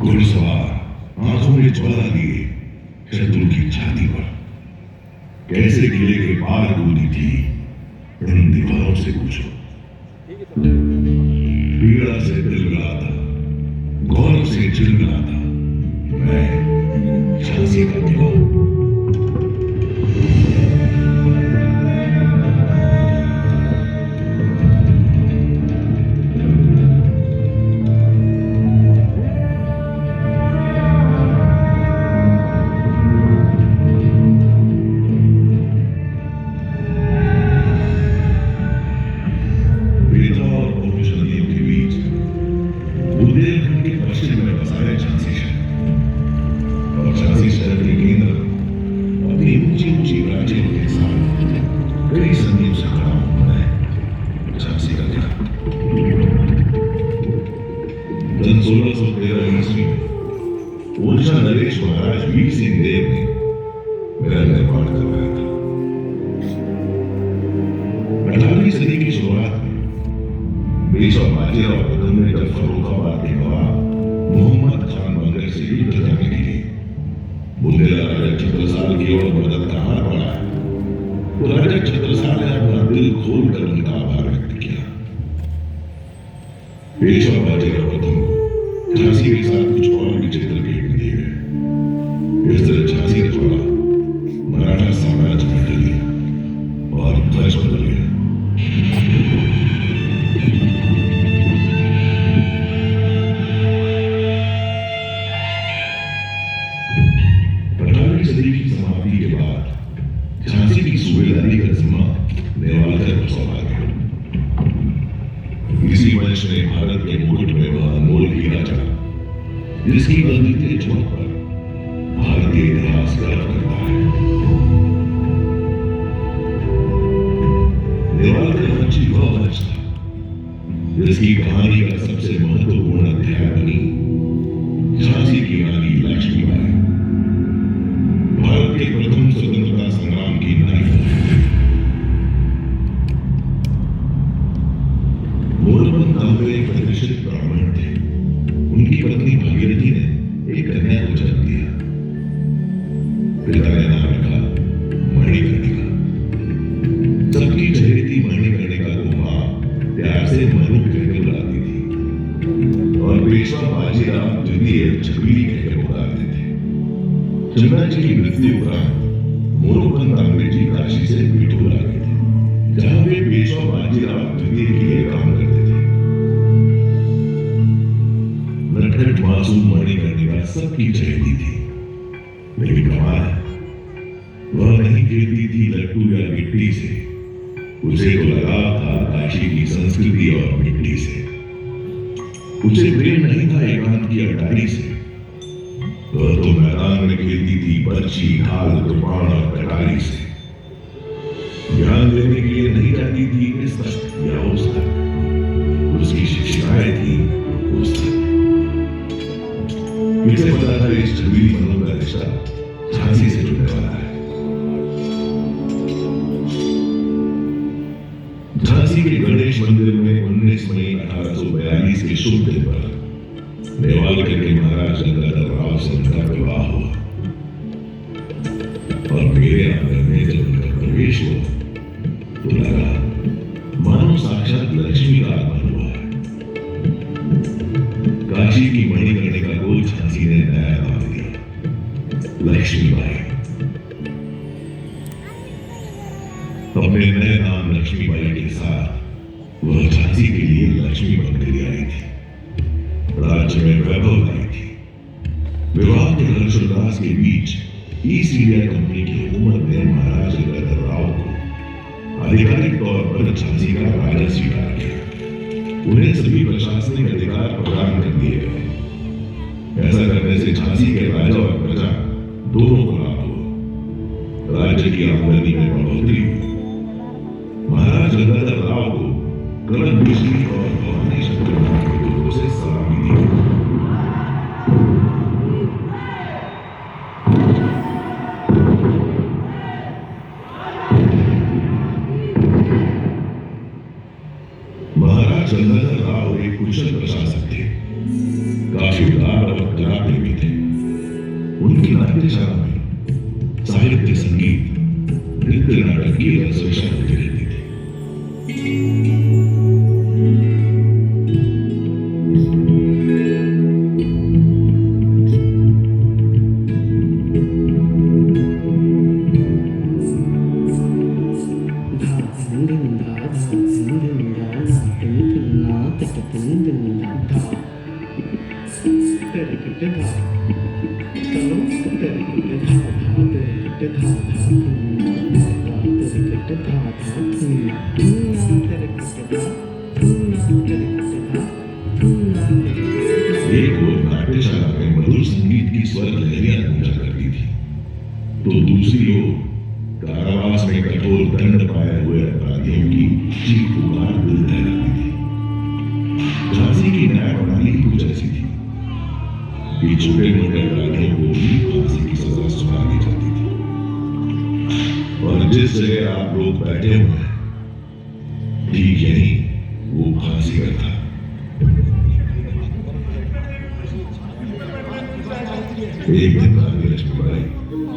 घुड़सवार आंखों में ज्वाला लिए शत्रु की छाती पर कैसे किले के पार कूदी थी उन दीवारों से पूछो। पीड़ा से दिल मिलाता, गौरव से चिलमिलाता मैं झांसी का किला। बुंदेलखंड के पश्चिम में बसा है झांसी शहर और झांसी शहर के केंद्र अपनी ऊंची ऊंची प्राचीरों के साथ कई सदियों से खड़ा हुआ है झांसी का किला। सन 1613 ईस्वी में ओरछा नरेश महाराज वीर सिंह देव ने मेरा निर्माण करवाया था। 18वीं सदी की शुरुआत में पेशवा बाजीराव प्रथम ने जब फर्रुखाबाद के नवाब मोहम्मद खान बंगर से युद्ध करने के लिए बुंदेला राजा छत्रसाल की ओर मदद का हाथ बढ़ाया तो राजा छत्रसाल ने अपना दिल खोलकर उनका आभार व्यक्त किया। पेशवा बाजीराव प्रथम को झांसी के साथ कुछ और भी चित्र भेंट दिए गए। इस तरह झांसी ने छोड़ा मराठा साम्राज्य बदल गया और ध्वज बदल गया। सदी की समाप्ति के बाद झांसी की सूबेदारी का जिम्मा नेवालकर पर सौंपा गया। इसी वंश ने भारत के मुकुट में वह अनमोल हीरा चढ़ा जिसकी अद्वितीय चमक पर भारतीय इतिहास गर्व करता है। नेवालकर वंश वह वंश था जिसकी कहानी का सबसे महत्वपूर्ण अध्याय बनी झांसी की रानी लक्ष्मीबाई, भारत के प्रथम स्वतंत्रता संग्राम की नायक। मोरपंत तांबे एक प्रतिष्ठित ब्राह्मण थे। उनकी पत्नी भागीरथी ने एक कन्या को जन्म दिया। पिता ने नाम रखा मणिकर्णिका। सबकी चहेती मणिकर्णिका को मां प्यार से मनु कहकर बुलाती थी और पेशवा बाजीराव द्वितीय छबीली कहकर पुकारते थे। चंद्रा जी की मृत्यु उपरांत मोरोपंत तांबे जी काशी से बिठूर आ गए थे जहां वे पेशवा बाजीराव द्वितीय के लिए काम करते थे। नटखट मासूम मणिकर्णिका सबकी चहेती थी, लेकिन कमाल है वह नहीं खेलती थी लट्टू या गिट्टी से। उसे तो लगाव था काशी की संस्कृति और मिट्टी से। उसे प्रेम नहीं था एकांत की अटारी से। वह तो मैदान में खेलती थी बर्छी, ढाल, कृपाण और कटारी से। ज्ञान लेने के लिए नहीं जाती थी इस तक या उस तक। उसकी शिक्षाएं थी उस तक। किसे पता था इस छबीली मनों का रिश्ता झांसी से जुड़ने वाला है। झांसी के गणेश मंदिर में 19 मई 1842 के शुभ दिन पर नेवालकर के महाराज गंगाधर राव से उनका विवाह हुआ और मेरे आंगन में जब उनका प्रवेश हुआ तो लगा मानो साक्षात लक्ष्मी का आगमन हुआ है। काशी की मणिकर्णिका को झांसी ने नया नाम दिया, लक्ष्मीबाई। अपने नए नाम लक्ष्मीबाई के साथ वह झांसी के लिए लक्ष्मी बनकर आई थी। राज्य में वैभव लाई थी। विवाह के हर्षोल्लास के बीच ईस्ट इंडिया कंपनी की हुकूमत ने महाराज गंगाधर राव को आधिकारिक तौर पर झांसी का राजा स्वीकार किया। उन्हें सभी प्रशासनिक अधिकार प्रदान कर दिए गए। ऐसा करने से झांसी के राजा और प्रजा दोनों को लाभ हुआ। राज्य की आमदनी में बढ़ोतरी हुई। महाराज गंगाधर राव को कड़क बिजली और भवानी शंकर के दुर्गों से सलामी दी। महाराज गंगाधर राव एक कुशल प्रशासक थे। काफी उदार और कला प्रेमी थे। उनकी नाट्यशाला में साहित्य, संगीत, नृत्य, नाटक की रसविषय होती रहती थी। एक ओर नाट्यशाला में मधुर संगीत की स्वर लहरियां गूंजा करती थी, तो दूसरी ओर कारावास में कठोर दंड पाए हुए अपराधियों की चीख पुकार दिल दहलाती थी। झांसी की न्याय प्रणाली कुछ ऐसी थी कि छोटे मोटे अपराधियों को भी फांसी की सजा सुना दी जाती थी, और जिस जगह आप लोग बैठे हुए हैं ठीक यही वो फांसी पर था। एक दिन रानी लक्ष्मीबाई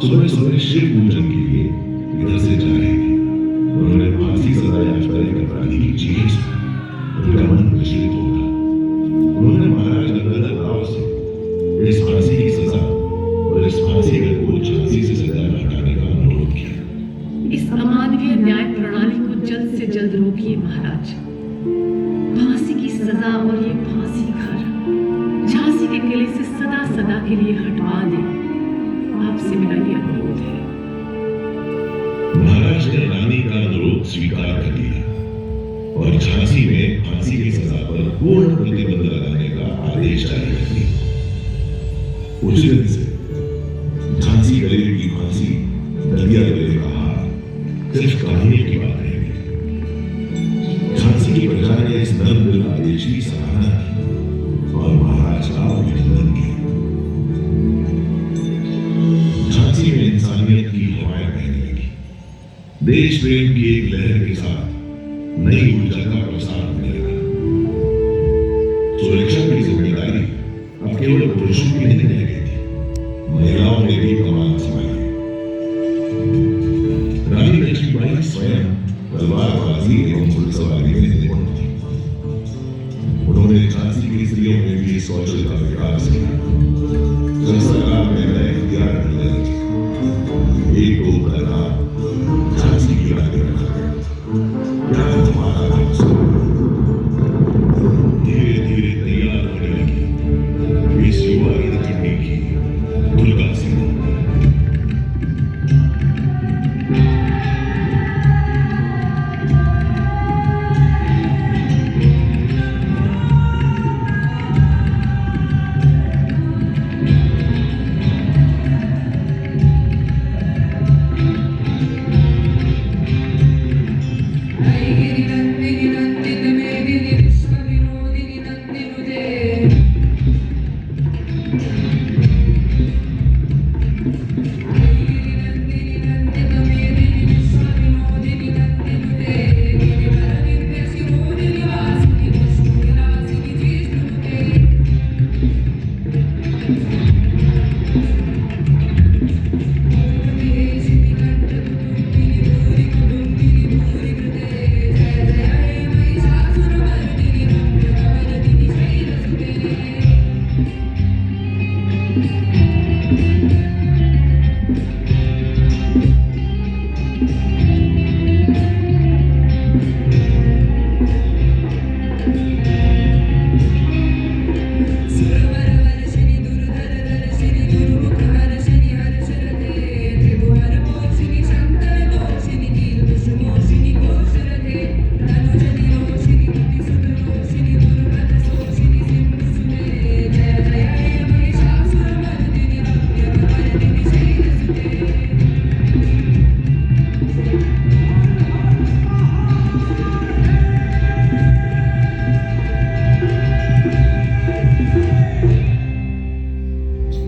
सुबह सुबह शिव पूजन के लिए इधर से जा रही थी। उन्होंने फांसी सजा याफ्ता एक अपराधी की चीखें सुनी। उनका मन विचलित हो गया। उन्होंने महाराज गंगाधर राव से इस फांसी की सजा और इस फांसी को झांसी से सजा हटाने का अनुरोध किया। इस अमानवीय न्याय प्रणाली को जल्द से जल्द रोकिए महाराज। फांसी की सजा और ये फांसी घर झांसी के किले से सदा सदा के लिए हटवा दें। आपसे मेरा ये अनुरोध है। महाराज ने रानी का अनुरोध स्वीकार कर लिया और झांसी में फांसी की सजा पर पूर्ण प्रतिबंध लगाने का आदेश जारी कर दिया। उस दिन से झांसी गले की फांसी, दरिया गले का हार सिर्फ कहानी की बात रह गई। झांसी की प्रजा ने इस नर्म दिल आदेश की सराहना की और महाराज का अभिनंदन किया। झांसी में इंसानियत की हवाएं बहने लगी। देश प्रेम की एक लहर के साथ नई ऊर्जा का प्रसार होने लगा। सुरक्षा की जिम्मेदारी अब केवल पुरुषों की नहीं रह गई थी, महिलाओं ने भी कमान संभाली। रानी लक्ष्मीबाई स्वयं तलवारबाजी एवं घुड़सवारी में निपुण थी। उन्होंने झांसी की स्त्रियों में भी इस कौशल का विकास किया। जब सरकार में नए हथियार मिलने लगे, एक दो का नाम झांसी की रानी रखा गया। क्या तुम्हारा धीरे धीरे तैयार होने लगी इस युवा रणखंडी की दुर्गा सेना।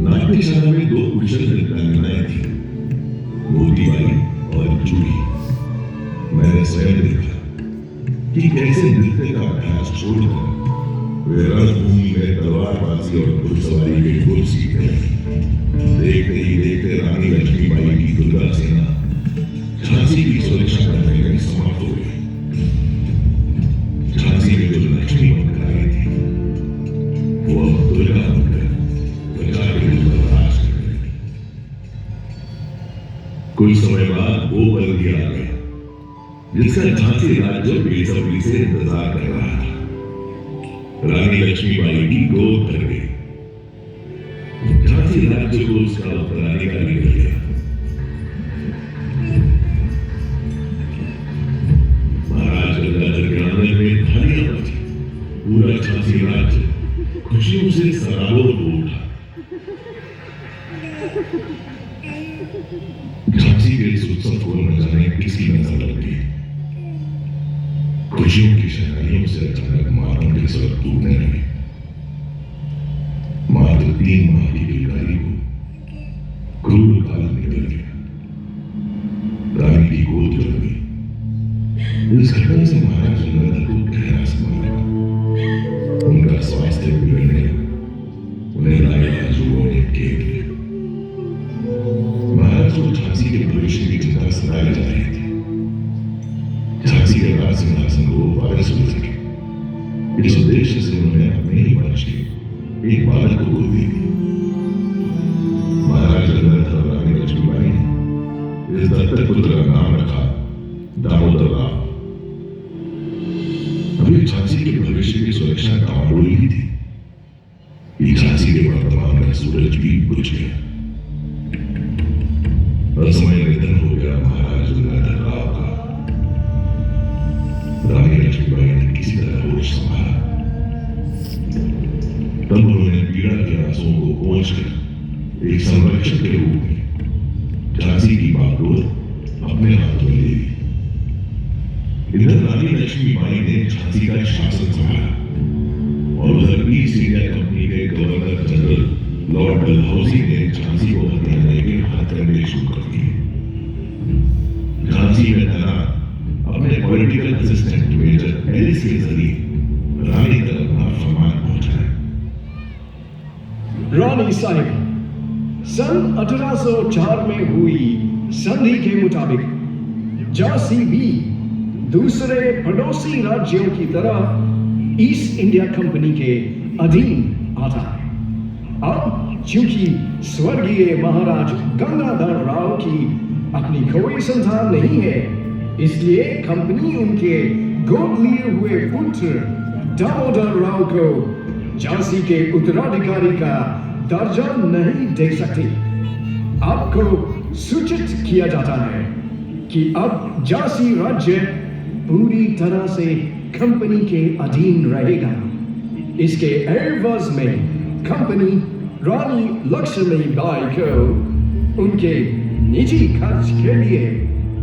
नाट्यशाला में दो कुशल नृत्यांगनाएं थी, मोतीबाई और जूही। मैंने स्वयं देखा कि कैसे नृत्य का अभ्यास छोड़कर वे रणभूमि में तलवारबाजी और घुड़सवारी के गुर कुछ समय बाद वो पल भी आ गया जिसका झांसी राज्य बेसब्री से इंतजार कर रहा था। रानी लक्ष्मीबाई की गोद भर गई। झांसी राज्य को उसका उत्तराधिकारी मिल गया। महाराज गंगाधर के आंगन में थालियां बजी। पूरा झांसी राज्य खुशियों से सराबोर हो उठा। झांसी के इस उत्सव को न जाने किसकी नजर लग गई। खुशियों की शहनाइयों से अचानक मातम के स्वर टूटने लगे। मात्र 3 माह की बेकारी को क्रूर काल निकल गया। रानी की गोद जल गई। इस घटना से महाराज गंगाधर को गहरा समा लगा। उनका स्वास्थ्य बिगड़ने लगा। उन्हें लाइलाज रोने के लिए महाराज को झांसी के भविष्य की चिंता सताई जा रही थी। झांसी के राज सिंहासन को वारिस हो सके, इस उद्देश्य से उन्होंने अपने ही वंश के एक बालक को गोद दी। महाराज गंगाधर और रानी लक्ष्मीबाई ने इस दत्तक पुत्र का नाम रखा दामोदर राव। अभी झांसी के भविष्य की सुरक्षा दामोदर ही थी कि झांसी के वर्तमान का सूरज भी बुझ गया। असमय निधन हो गया महाराज गंगाधर राव का। रानी लक्ष्मीबाई ने किसी तरह होश संभाला। तब उन्होंने पीड़ा के आंसुओं को पोंछकर एक संरक्षक के रूप में झांसी की बागडोर अपने हाथों में ले ली। इधर रानी लक्ष्मीबाई ने झांसी का शासन संभाला और उधर ईस्ट इंडिया कंपनी के गवर्नर जनरल लॉर्ड डलहौजी ने झांसी को हथियाने के हथकंडे शुरू कर दिए। झांसी में तैनात अपने पॉलिटिकल असिस्टेंट मेजर एलिस के जरिए रानी तक अपना फरमान पहुंचाया। रानी साहिब, सन 1804 में हुई संधि के मुताबिक झांसी भी दूसरे पड़ोसी राज्यों की तरह ईस्ट इंडिया कंपनी के अधीन आता है। अब चूंकि स्वर्गीय महाराज गंगाधर राव की अपनी कोई संतान नहीं है, इसलिए कंपनी उनके गोद लिए हुए पुत्र दामोदर राव को झांसी के उत्तराधिकारी का दर्जा नहीं दे सकती। आपको सूचित किया जाता है कि अब झांसी राज्य पूरी तरह से कंपनी के अधीन रहेगा। इसके एवज में कंपनी रानी लक्ष्मीबाई को उनके निजी खर्च के लिए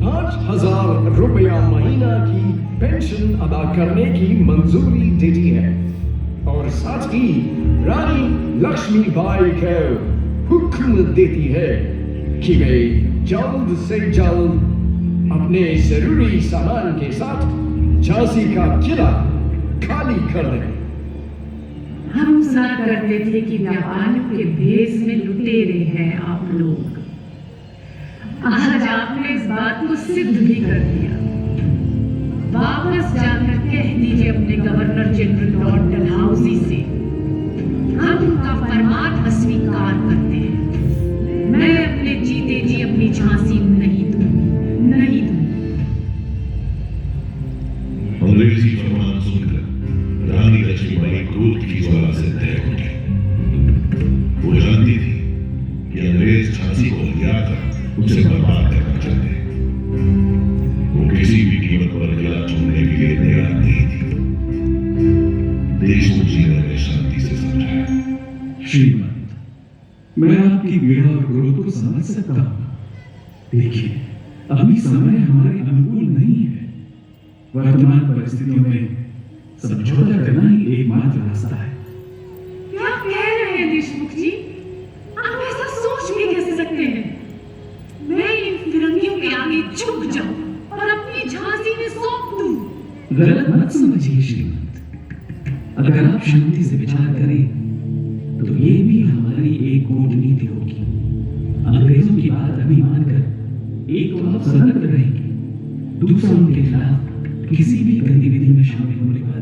5,000 रुपया महीना की पेंशन अदा करने की मंजूरी देती है और साथ ही रानी लक्ष्मीबाई को हुक्म देती है कि वे जल्द से जल्द अपने जरूरी सामान के साथ झांसी का किला खाली कर दें। हम सुना करते थे कि व्यापारियों के भेष में लुटेरे हैं आप लोग। आज आपने इस बात को सिद्ध भी कर दिया। वापस जाकर कह दीजिए अपने गवर्नर जनरल लॉर्ड डलहौजी से हम उनका फरमान अस्वीकार करते हैं। मैं अपने जीते जी अपनी झांसी नहीं दूंगी, नहीं दूंगी। अंग्रेजी फरमान सुनकर रानी लक्ष्मीबाई क्रोध की ज्वाला से दहक उठी। वो जानती थी कि अंग्रेज झांसी को हथिया कर उसे बर्बाद करना चाहते हैं। वो किसी भी कीमत पर किला छोड़ने के लिए तैयार नहीं थी। देशमुख जी ने उन्हें शांति से समझाया। श्रीमंत, मैं आपकी पीड़ा और क्रोध को समझ सकता हूं। देखिए, अभी समय हमारे अनुकूल नहीं है। वर्तमान परिस्थितियों में समझौता करना ही एकमात्र रास्ता है। क्या कह रहे हैं देशमुख जी? आप ऐसा सोच भी कैसे सकते हैं? मैं इन फिरंगियों के आगे झुक जाऊं और अपनी झांसी में सौंप दूं। गलत मत समझिए श्रीमंत। अगर आप शांति से विचार करें तो ये भी हमारी एक कूटनीति होगी। अंग्रेजों की बात अभी मानकर एक तो आप सतर्क रहेंगे, दूसरा उनके खिलाफ किसी भी गतिविधि में शामिल होने पर